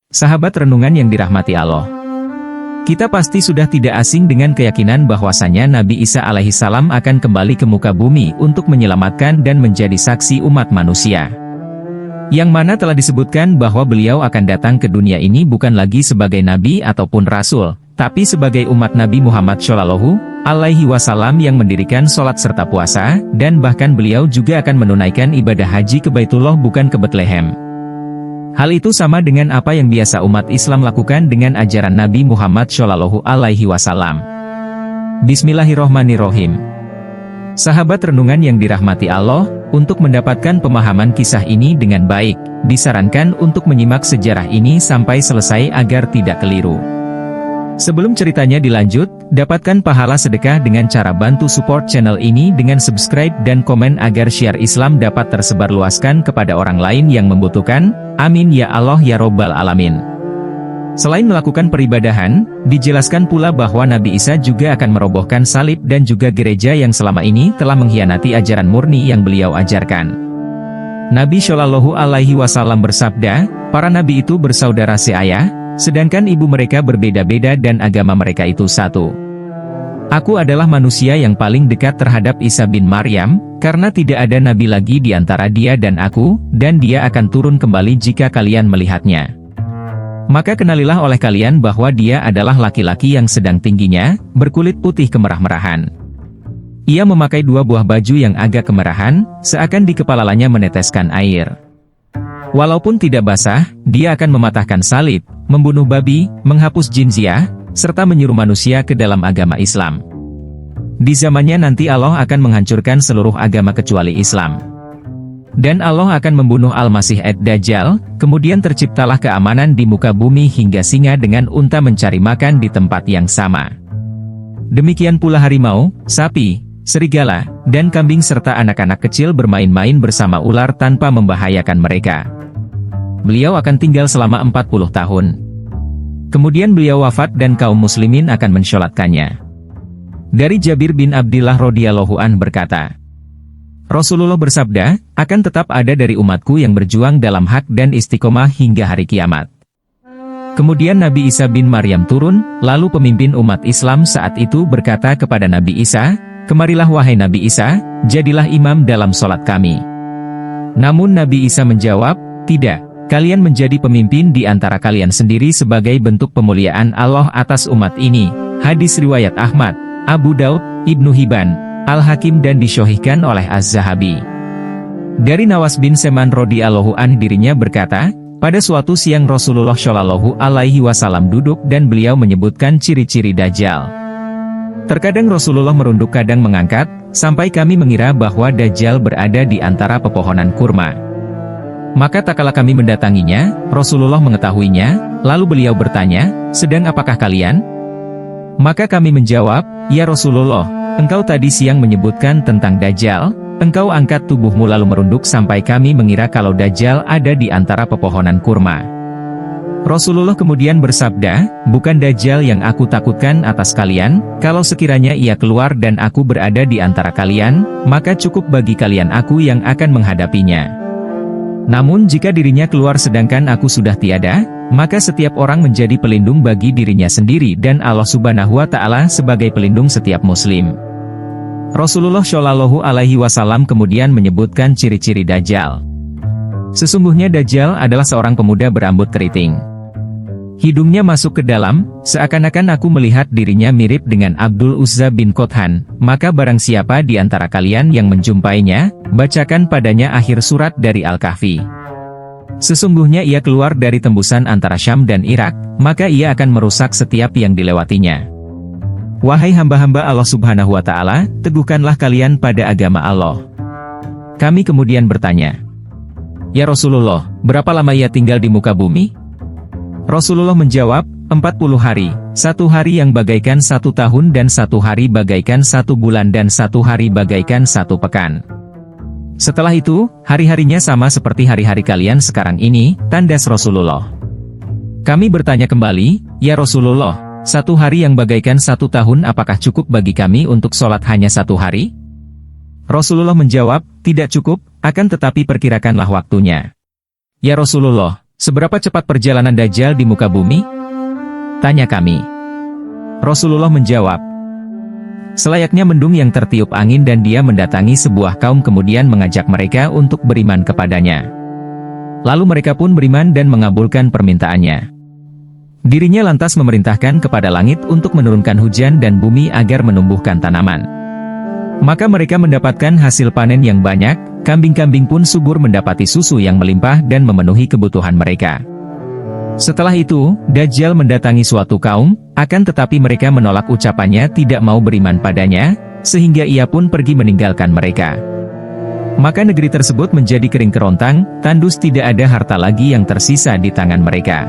Sahabat renungan yang dirahmati Allah. Kita pasti sudah tidak asing dengan keyakinan bahwasanya Nabi Isa alaihissalam akan kembali ke muka bumi untuk menyelamatkan dan menjadi saksi umat manusia. Yang mana telah disebutkan bahwa beliau akan datang ke dunia ini bukan lagi sebagai Nabi ataupun Rasul, tapi sebagai umat Nabi Muhammad Shallallahu Alaihi Wasallam yang mendirikan sholat serta puasa, dan bahkan beliau juga akan menunaikan ibadah haji ke Baitullah bukan ke Bethlehem. Hal itu sama dengan apa yang biasa umat Islam lakukan dengan ajaran Nabi Muhammad Shallallahu Alaihi Wasallam. Bismillahirrohmanirrohim. Sahabat renungan yang dirahmati Allah, untuk mendapatkan pemahaman kisah ini dengan baik, disarankan untuk menyimak sejarah ini sampai selesai agar tidak keliru. Sebelum ceritanya dilanjut, dapatkan pahala sedekah dengan cara bantu support channel ini dengan subscribe dan komen agar syiar Islam dapat tersebar luaskan kepada orang lain yang membutuhkan. Amin ya Allah ya Robbal Alamin. Selain melakukan peribadahan, dijelaskan pula bahwa Nabi Isa juga akan merobohkan salib dan juga gereja yang selama ini telah mengkhianati ajaran murni yang beliau ajarkan. Nabi Shallallahu Alaihi Wasallam bersabda, para nabi itu bersaudara seayah, sedangkan ibu mereka berbeda-beda dan agama mereka itu satu. Aku adalah manusia yang paling dekat terhadap Isa bin Maryam, karena tidak ada nabi lagi di antara dia dan aku, dan dia akan turun kembali jika kalian melihatnya. Maka kenalilah oleh kalian bahwa dia adalah laki-laki yang sedang tingginya, berkulit putih kemerah-merahan. Ia memakai dua buah baju yang agak kemerahan, seakan di kepalanya meneteskan air. Walaupun tidak basah, dia akan mematahkan salib, membunuh babi, menghapus jinzyah, serta menyuruh manusia ke dalam agama Islam. Di zamannya nanti Allah akan menghancurkan seluruh agama kecuali Islam. Dan Allah akan membunuh Al-Masih ad-Dajjal, kemudian terciptalah keamanan di muka bumi hingga singa dengan unta mencari makan di tempat yang sama. Demikian pula harimau, sapi, serigala, dan kambing serta anak-anak kecil bermain-main bersama ular tanpa membahayakan mereka. Beliau akan tinggal selama 40 tahun. Kemudian beliau wafat dan kaum muslimin akan mensholatkannya. Dari Jabir bin Abdillah radhiyallahu an berkata, Rasulullah bersabda, akan tetap ada dari umatku yang berjuang dalam hak dan istiqomah hingga hari kiamat. Kemudian Nabi Isa bin Maryam turun, lalu pemimpin umat Islam saat itu berkata kepada Nabi Isa, kemarilah wahai Nabi Isa, jadilah imam dalam sholat kami. Namun Nabi Isa menjawab, tidak. Kalian menjadi pemimpin di antara kalian sendiri sebagai bentuk pemuliaan Allah atas umat ini. Hadis riwayat Ahmad, Abu Daud, Ibnu Hibban, Al-Hakim dan disyohihkan oleh Az-Zahabi. Dari Nawas bin Seman radhiyallahu an dirinya berkata, pada suatu siang Rasulullah Shallallahu Alaihi Wasallam duduk dan beliau menyebutkan ciri-ciri Dajjal. Terkadang Rasulullah merunduk kadang mengangkat, sampai kami mengira bahwa Dajjal berada di antara pepohonan kurma. Maka tak kala kami mendatanginya, Rasulullah mengetahuinya, lalu beliau bertanya, sedang apakah kalian? Maka kami menjawab, ya Rasulullah, engkau tadi siang menyebutkan tentang Dajjal, engkau angkat tubuhmu lalu merunduk sampai kami mengira kalau Dajjal ada di antara pepohonan kurma. Rasulullah kemudian bersabda, bukan Dajjal yang aku takutkan atas kalian, kalau sekiranya ia keluar dan aku berada di antara kalian, maka cukup bagi kalian aku yang akan menghadapinya. Namun jika dirinya keluar sedangkan aku sudah tiada, maka setiap orang menjadi pelindung bagi dirinya sendiri dan Allah Subhanahu wa Ta'ala sebagai pelindung setiap muslim. Rasulullah Shallallahu Alaihi Wasallam kemudian menyebutkan ciri-ciri Dajjal. Sesungguhnya Dajjal adalah seorang pemuda berambut keriting. Hidungnya masuk ke dalam, seakan-akan aku melihat dirinya mirip dengan Abdul Uzza bin Qothan, maka barang siapa di antara kalian yang menjumpainya, bacakan padanya akhir surat dari Al-Kahfi. Sesungguhnya ia keluar dari tembusan antara Syam dan Irak, maka ia akan merusak setiap yang dilewatinya. Wahai hamba-hamba Allah Subhanahu wa Ta'ala, teguhkanlah kalian pada agama Allah. Kami kemudian bertanya, ya Rasulullah, berapa lama ia tinggal di muka bumi? Rasulullah menjawab, 40 hari, 1 hari yang bagaikan 1 tahun dan 1 hari bagaikan 1 bulan dan 1 hari bagaikan 1 pekan. Setelah itu, hari-harinya sama seperti hari-hari kalian sekarang ini, tandas Rasulullah. Kami bertanya kembali, ya Rasulullah, 1 hari yang bagaikan 1 tahun apakah cukup bagi kami untuk sholat hanya 1 hari? Rasulullah menjawab, tidak cukup, akan tetapi perkirakanlah waktunya. Ya Rasulullah, Seberapa cepat perjalanan Dajjal di muka bumi? Tanya kami. Rasulullah menjawab, selayaknya mendung yang tertiup angin dan dia mendatangi sebuah kaum kemudian mengajak mereka untuk beriman kepadanya. Lalu mereka pun beriman dan mengabulkan permintaannya. Dirinya lantas memerintahkan kepada langit untuk menurunkan hujan dan bumi agar menumbuhkan tanaman. Maka mereka mendapatkan hasil panen yang banyak, kambing-kambing pun subur mendapati susu yang melimpah dan memenuhi kebutuhan mereka. Setelah itu, Dajjal mendatangi suatu kaum, akan tetapi mereka menolak ucapannya tidak mau beriman padanya, sehingga ia pun pergi meninggalkan mereka. Maka negeri tersebut menjadi kering kerontang, tandus tidak ada harta lagi yang tersisa di tangan mereka.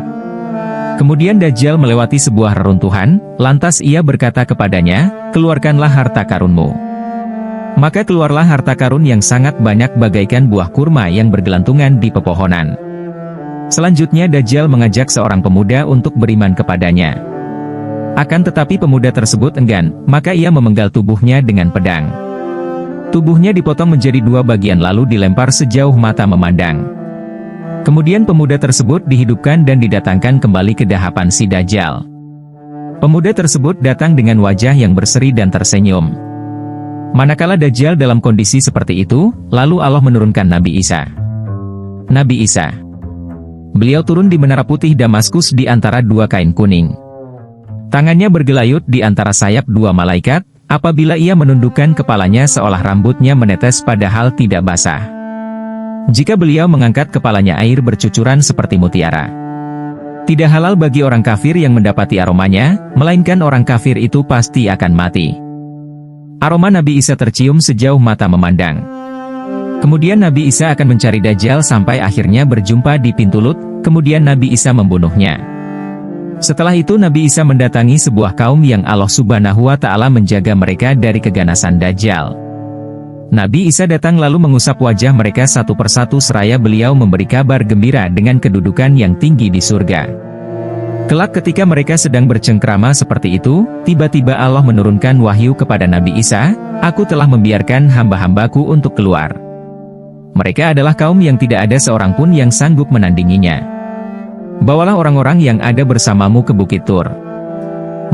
Kemudian Dajjal melewati sebuah reruntuhan, lantas ia berkata kepadanya, keluarkanlah harta karunmu. Maka keluarlah harta karun yang sangat banyak bagaikan buah kurma yang bergelantungan di pepohonan. Selanjutnya Dajjal mengajak seorang pemuda untuk beriman kepadanya. Akan tetapi pemuda tersebut enggan, maka ia memenggal tubuhnya dengan pedang. Tubuhnya dipotong menjadi dua bagian lalu dilempar sejauh mata memandang. Kemudian pemuda tersebut dihidupkan dan didatangkan kembali ke dahapan si Dajjal. Pemuda tersebut datang dengan wajah yang berseri dan tersenyum. Manakala Dajjal dalam kondisi seperti itu, lalu Allah menurunkan Nabi Isa. Nabi Isa. Beliau turun di menara putih Damaskus di antara dua kain kuning. Tangannya bergelayut di antara sayap dua malaikat, apabila ia menundukkan kepalanya seolah rambutnya menetes padahal tidak basah. Jika beliau mengangkat kepalanya air bercucuran seperti mutiara. Tidak halal bagi orang kafir yang mendapati aromanya, melainkan orang kafir itu pasti akan mati. Aroma Nabi Isa tercium sejauh mata memandang. Kemudian Nabi Isa akan mencari Dajjal sampai akhirnya berjumpa di pintu Lut, kemudian Nabi Isa membunuhnya. Setelah itu Nabi Isa mendatangi sebuah kaum yang Allah Subhanahu wa Ta'ala menjaga mereka dari keganasan Dajjal. Nabi Isa datang lalu mengusap wajah mereka satu persatu seraya beliau memberi kabar gembira dengan kedudukan yang tinggi di surga. Kelak ketika mereka sedang bercengkrama seperti itu, tiba-tiba Allah menurunkan wahyu kepada Nabi Isa, aku telah membiarkan hamba-hambaku untuk keluar. Mereka adalah kaum yang tidak ada seorang pun yang sanggup menandinginya. Bawalah orang-orang yang ada bersamamu ke Bukit Tur.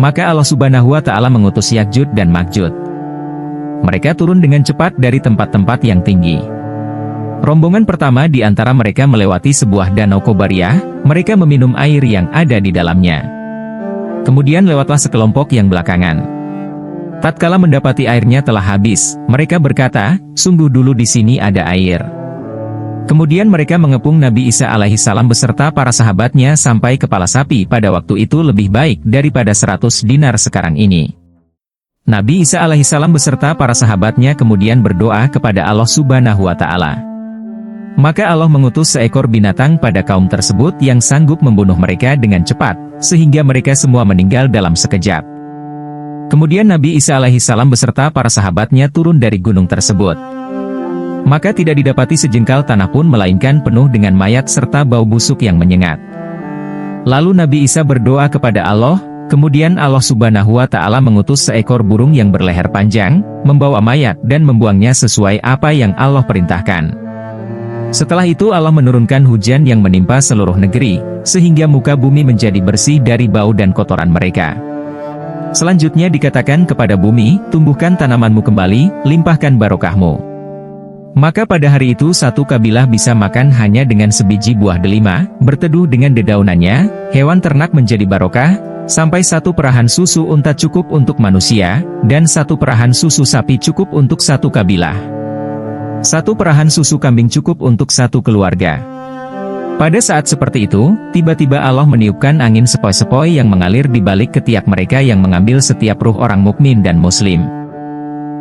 Maka Allah Subhanahu wa Ta'ala mengutus Yakjud dan Makjud. Mereka turun dengan cepat dari tempat-tempat yang tinggi. Rombongan pertama di antara mereka melewati sebuah danau Kobariyah, mereka meminum air yang ada di dalamnya. Kemudian lewatlah sekelompok yang belakangan. Tatkala mendapati airnya telah habis, mereka berkata, sungguh dulu di sini ada air. Kemudian mereka mengepung Nabi Isa alaihissalam beserta para sahabatnya sampai kepala sapi pada waktu itu lebih baik daripada 100 dinar sekarang ini. Nabi Isa alaihissalam beserta para sahabatnya kemudian berdoa kepada Allah Subhanahu wa Ta'ala. Maka Allah mengutus seekor binatang pada kaum tersebut yang sanggup membunuh mereka dengan cepat, sehingga mereka semua meninggal dalam sekejap. Kemudian Nabi Isa alaihissalam beserta para sahabatnya turun dari gunung tersebut. Maka tidak didapati sejengkal tanah pun melainkan penuh dengan mayat serta bau busuk yang menyengat. Lalu Nabi Isa berdoa kepada Allah, kemudian Allah Subhanahu wa Ta'ala mengutus seekor burung yang berleher panjang, membawa mayat dan membuangnya sesuai apa yang Allah perintahkan. Setelah itu Allah menurunkan hujan yang menimpa seluruh negeri, sehingga muka bumi menjadi bersih dari bau dan kotoran mereka. Selanjutnya dikatakan kepada bumi, tumbuhkan tanamanmu kembali, limpahkan barokahmu. Maka pada hari itu satu kabilah bisa makan hanya dengan sebiji buah delima, berteduh dengan dedaunannya, hewan ternak menjadi barokah, sampai satu perahan susu unta cukup untuk manusia, dan satu perahan susu sapi cukup untuk satu kabilah. Satu perahan susu kambing cukup untuk satu keluarga. Pada saat seperti itu, tiba-tiba Allah meniupkan angin sepoi-sepoi yang mengalir di balik ketiak mereka yang mengambil setiap ruh orang mukmin dan muslim.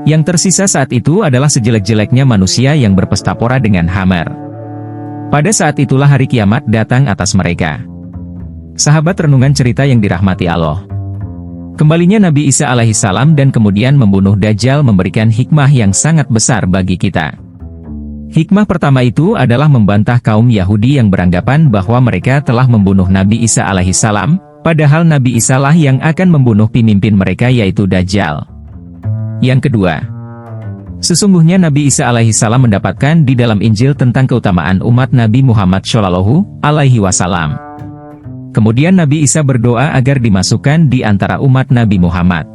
Yang tersisa saat itu adalah sejelek-jeleknya manusia yang berpesta pora dengan hammer. Pada saat itulah hari kiamat datang atas mereka. Sahabat renungan cerita yang dirahmati Allah. Kembalinya Nabi Isa alaihissalam dan kemudian membunuh Dajjal memberikan hikmah yang sangat besar bagi kita. Hikmah pertama itu adalah membantah kaum Yahudi yang beranggapan bahwa mereka telah membunuh Nabi Isa alaihissalam, padahal Nabi Isa lah yang akan membunuh pemimpin mereka yaitu Dajjal. Yang kedua, Sesungguhnya Nabi Isa alaihissalam mendapatkan di dalam Injil tentang keutamaan umat Nabi Muhammad Shallallahu alaihi wasallam. Kemudian Nabi Isa berdoa agar dimasukkan di antara umat Nabi Muhammad.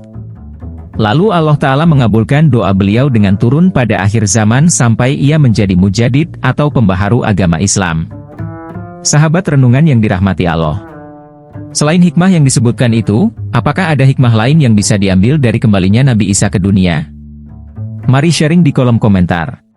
Lalu Allah Ta'ala mengabulkan doa beliau dengan turun pada akhir zaman sampai ia menjadi mujadid atau pembaharu agama Islam. Sahabat renungan yang dirahmati Allah. Selain hikmah yang disebutkan itu, apakah ada hikmah lain yang bisa diambil dari kembalinya Nabi Isa ke dunia? Mari sharing di kolom komentar.